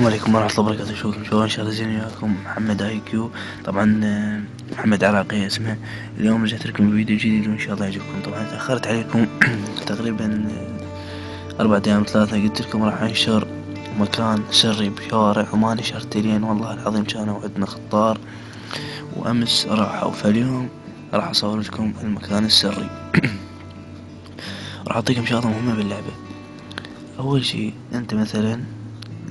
عليكم ورحمة الله وبركاته. شو إن شاء الله زين وياكم. محمد اي كيو طبعا. محمد عراقي اسمه. اليوم رجعت لكم بفيديو جديد وإن شاء الله يعجبكم. طبعا تأخرت عليكم تقريبا 4 أيام 3. قلت لكم راح أنشر مكان سري بشوارع وما نشرت لين والله العظيم. كانوا عندنا خطار وأمس راحوا، فاليوم راح أصور لكم المكان السري. راح أعطيكم شغلة مهمة باللعبة. أول شي أنت مثلا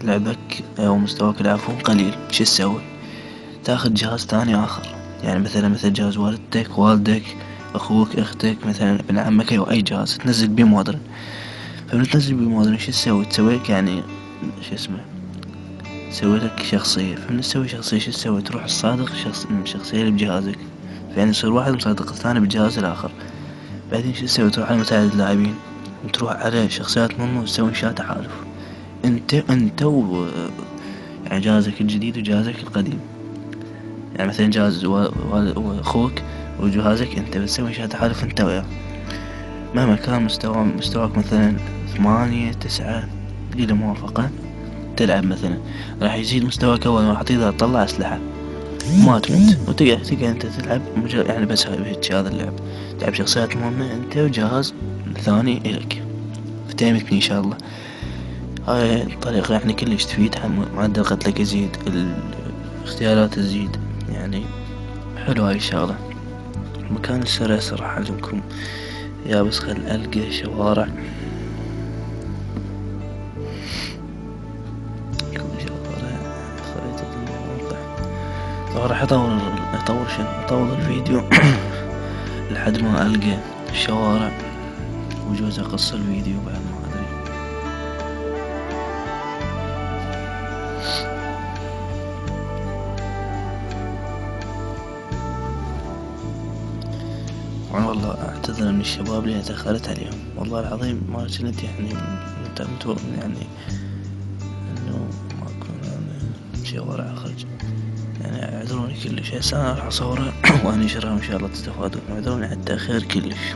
لعبك او مستواك العفو قليل، شو تسوي؟ تاخذ جهاز تاني اخر، يعني مثل جهاز والدك اخوك اختك مثلا ابن عمك او اي جهاز تنزل بيه مودرن. فمن تنزل بيه مودرن شو تسوي لك يعني شو اسمه، تسوي لك شخصية. فمن تسوي شخصية شو تسوي؟ تروح تصادق شخصية اللي بجهازك، يعني يصير واحد مصادق الثاني بالجهاز الاخر. بعدين شو تسوي؟ تروح على مساعدة اللاعبين وتروح على شخصيات منه وتسوي انشاء تحالف. انت يعني جهازك الجديد وجهازك القديم، يعني مثلا جهاز واخوك وجهازك انت بتسوي انشاء تحالف انت وياه. مهما كان مستواك مثلا 8 9 قيل موافقة تلعب مثلا، راح يزيد مستواك اول ما راح تقدر تطلع اسلحة ما تموت وتقدر انت تلعب يعني بس هيك هذا اللعب. تلعب شخصيات مهمة انت وجهاز ثاني الك فتيمتني ان شاء الله. هاي الطريقة يعني كلش تفيد، معدل قتلك يزيد، الاختيارات تزيد، يعني حلو هاي الشغلة. المكان السري راح أعلمكم يا بس خل ألقى شوارع. خريطة الموقع. طبعا راح أطول الفيديو لحد ما ألقى الشوارع، وجوز أقص الفيديو بعد ما أدري. والله اعتذر من الشباب اللي تأخرت عليهم، والله العظيم ما كنت يعني يعني انه ما كنا شوارع اخرج، يعني اعذروني كلش. هسه انا راح اصورها وانشرها وان شاء الله تستفادون. اعذروني على التأخير كلش.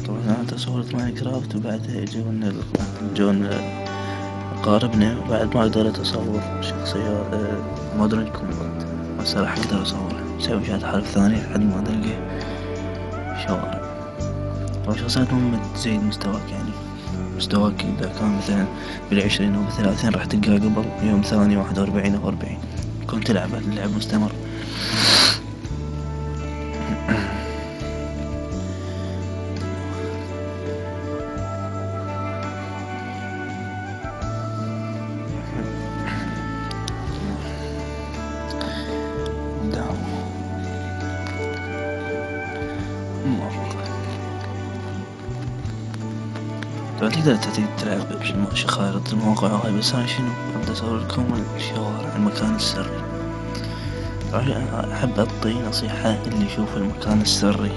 طبعا انا صورت ماينكرافت وبعدها جونا اقاربنا، وبعد ما قدرت اصور شخصيات مودرن كومبات. هسه راح اقدر اصورها اسوي شات حرف ثاني لحد ما نلقى شوارع. او شخصيات مهمة تزيد مستواك، يعني مستواك اذا كان مثلا بال20 او ب30 راح تلقاه قبل يوم ثاني 41 او 40 كنت تلعب اللعب مستمر. طبعا تقدر تلعب خارطة الموقع هاي، بس أنا شنو أبدأ أصور لكم الشوارع المكان السري. طبعا أحب أعطي نصيحة اللي يشوف المكان السري،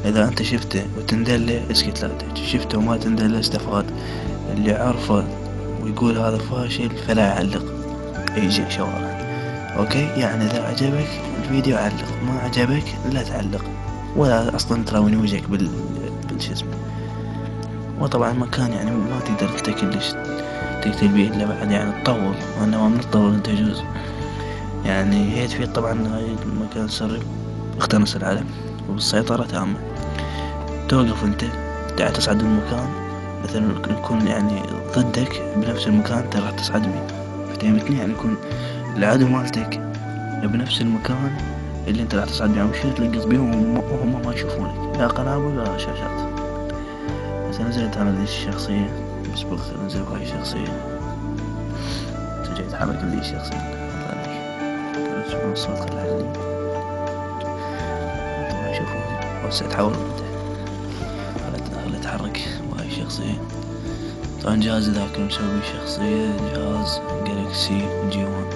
إذا أنت شفته وتندله اسكت لا تحكي، شفته وما تندله استفاد. اللي عارفه ويقول هذا فاشل فلا يعلق يجي شوارع. أوكي، يعني إذا عجبك الفيديو علق، ما عجبك لا تعلق ولا أصلا تراوني وجهك بالشسم. وطبعا مكان يعني ما تقدر انت كلش تقتل بيه الا بعد يعني تطول، وانا ما نطول انت يجوز يعني. هي تفيد طبعا هاي المكان السري اختنص العالم وبالسيطرة تامة. توقف انت تعال تصعد المكان، مثلا يكون يعني ضدك بنفس المكان انت راح تصعد بيه، فتهمتني؟ يعني يكون العدو مالتك بنفس المكان اللي انت راح تصعد بيه، مش تلقط بيهم وهم ما يشوفونك، لا قنابل ولا شاشات. بس نزلت انا ذي الشخصية مسبق، نزل بهاي الشخصية تجي تحرك ذي الشخصية تسمع الصوت العالي طبعا يشوفوني. وهسه تحاول خلي اتحرك بهاي الشخصية. طبعا جهاز ذاك مسوي شخصية جهاز جالكسي G1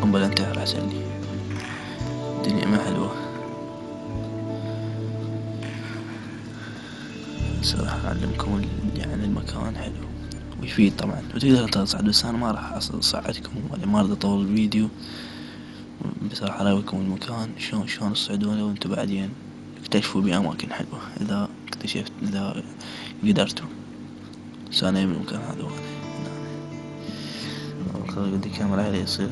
قنبلة انتحر احسن لي، الدنيا ما حلوة صراحة. أعلمكم يعني المكان حلو ويفيد طبعا وتقدر تصعد، بس أنا ما راح أصعدكم ولا ما أريد أطول الفيديو، بس راح أراويكم المكان شلون تصعدونه وانتم بعدين تكتشفوا بأماكن حلوة إذا اكتشفت إذا قدرتوا. بس أنا بالمكان هذا خلي بدي كاميرا عالية يصير.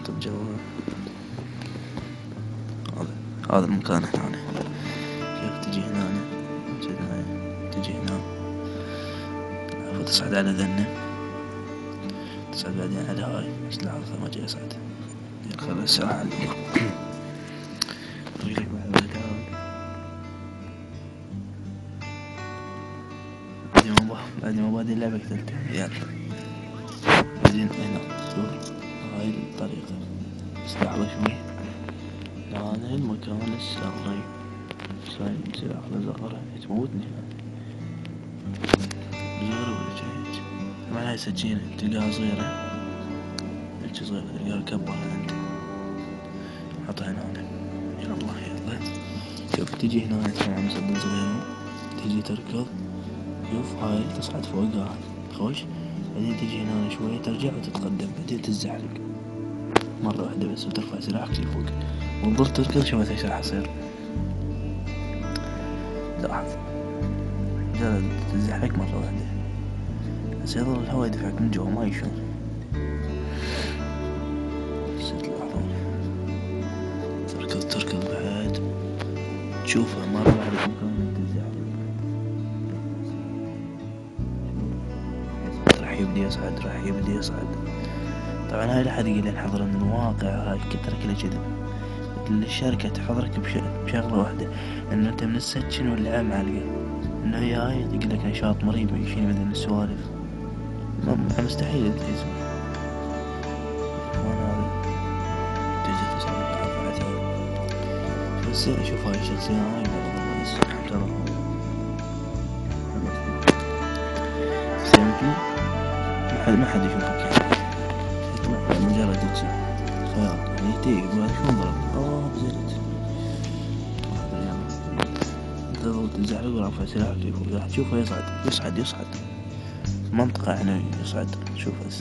طب جو هذا المكان هنا، كيف تجي هنا تجي هنا وتصعد على ذنه، تصعد بعدين على هاي. بس لحظة ما جاي أصعد، خلي السرعة عندي. بعد ما بادي اللعبة قتلته. يلا بعدين هنا شوف هاي الطريقة. بس لحظة شوي، هذا المكان السري صاير على زغرة تموتني زغرة ولا شيء. طبعا هاي سكينة تلقاها صغيرة، هيك صغيرة تلقاها كبرها انت حطها هنا. يلا يلا شوف تجي هنا طبعا مسدس صغيرة، تجي تركض. شوف هاي تصعد فوقها خوش، بعدين تجي هنا شوية ترجع وتتقدم، بعدين تتزحلق مرة واحدة بس وترفع سلاحك لفوق وتظل تركض. شوف ايش راح يصير. لاحظ مجرد تتزحلق مرة واحدة بس يظل الهواء يدفعك من جوا ما يشون. بس تلاحظون تركض بعد تشوفها مرة واحدة في مكان تتزحلق. راح يبدي يصعد. طبعا هاي لا حد يقول حضر من الواقع، هاي كتر كله كذب. الشركة تحضرك بشغلة واحدة، انه انت من السكن واللعاب معلقة، انه هي هاي يقول لك نشاط مريب يشيل مثل السوالف. مستحيل تسمع. وانا هذا تجي تصعد رفعتها. بس شوف هاي الشخصية هاي بس ما حد يشوفك يعني مجرد تجي خيال يعني تيجي ما شو ضرب بزرت تظل تزعل ورافع سلاحك لفوق. راح تشوفه يصعد منطقة يعني يصعد. شوف بس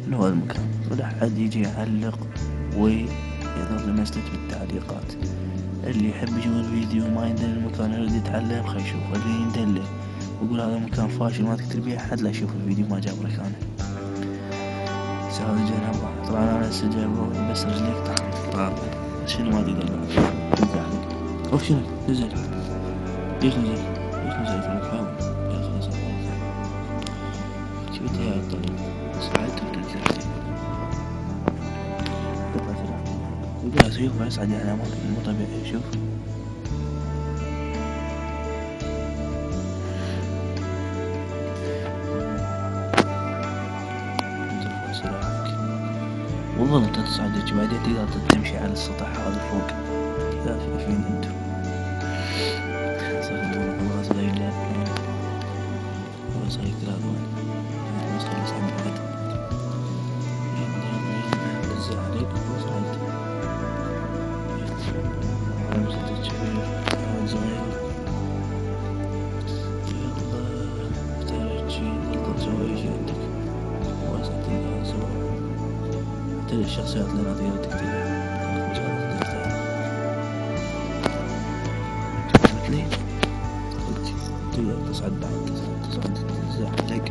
من هو المكان، ولا حد يجي يعلق ويضرب مسلك بالتعليقات. اللي يحب يشوف الفيديو ما يندل المكان يريد يتعلم خي يشوف، اللي يندله ويقول هذا مكان فاشل ما تقدر بيه أحد لا يشوف الفيديو ما جاب ركانه. هذا جنبه طبعا انا هسه جايبه بس رجليك طبعا شنو ما تقدر تزعلك. اوف شنو نزل ليش نزل تقول حاول يا خلاص شفت هاي الطريق صعدت وتنزلت يقول سيوف ما يصعد يعني مو طبيعي. شوف وظل انت تصعد بعدين تقدر تمشي على السطح هذا فوق. لا شايفين انتو والله صغير لا والله صغير كلاذون بس خلص عن بعد نزل عليك وصعد رمزة الشبير صغير. يلا احتاج شي تقدر تسوي اي شي عندك واسع تقدر تسوي. تلي الشخصيات اللي ما تقدر تقتلها مجرد تقتلها اثنين تقدر تصعد بعد تصعد تزحلق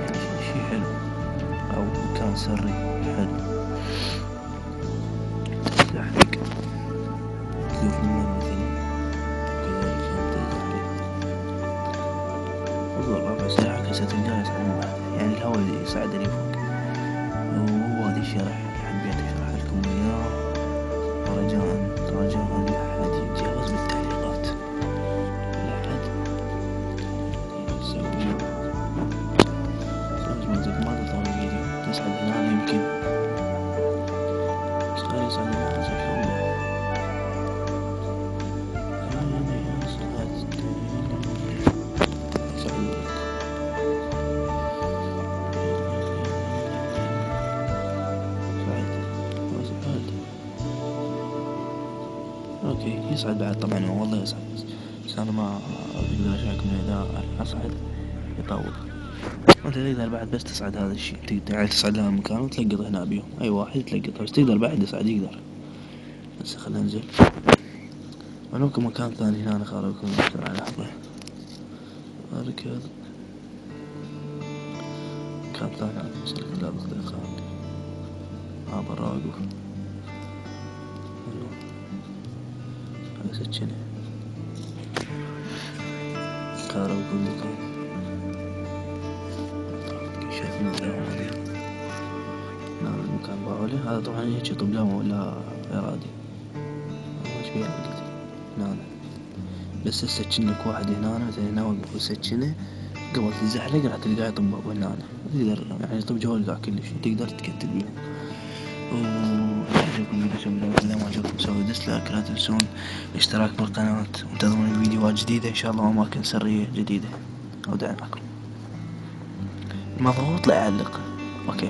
يعني شي حلو او مكان سري حلو تزحلق تشوف منه مثلا كذلك تزحلق وظل رفع سلاحك هسه تلقاه يصعد يعني الهواء يصعد لي فوق. وهذا الشرح حبيت اشرح لكم اياه رجاء لا احد يتجاوز بالتعليقات لا احد يسوي ما تطول الفيديو تصعد هنا يمكن صغير يصعد هنا حسب شغله اوكي يصعد بعد طبعا والله يصعد بس انا ما اقدر اشارككم اذا اصعد يطول. وانت تقدر بعد بس تصعد هذا الشيء، تقدر يعني تصعد لها المكان وتلقط هنا بيهم، اي واحد تلقطه، بس تقدر بعد يصعد يقدر. بس خلنا ننزل. ولكم مكان ثاني هنا خارجكم على لحظة. اركض. مكان ثاني عاد نوصل لا بخذ خارج. براقو. هذا سكنه. خارجكم مكان. شايفين الدوام هذي. نعم المكان باولي، هذا طبعا هيك طبلامه ولا إرادي. ايش بيه لقيتي؟ هنا بس تسكن لك واحد هنا مثلا هنا وقف وسكنه، قبل تزحلق راح تلقاه يطب هنا. تقدر يعني يطب جوال كل شيء، تقدر تكتل بيهم. وعجبكم الفيديو سووا لايك، إذا ما عجبكم سووا ديسلايك، لا تنسون الاشتراك بالقناة، وانتظرون فيديوهات جديدة إن شاء الله وأماكن سرية جديدة. ودعمكم. مضغوط لا يعلق. اوكي.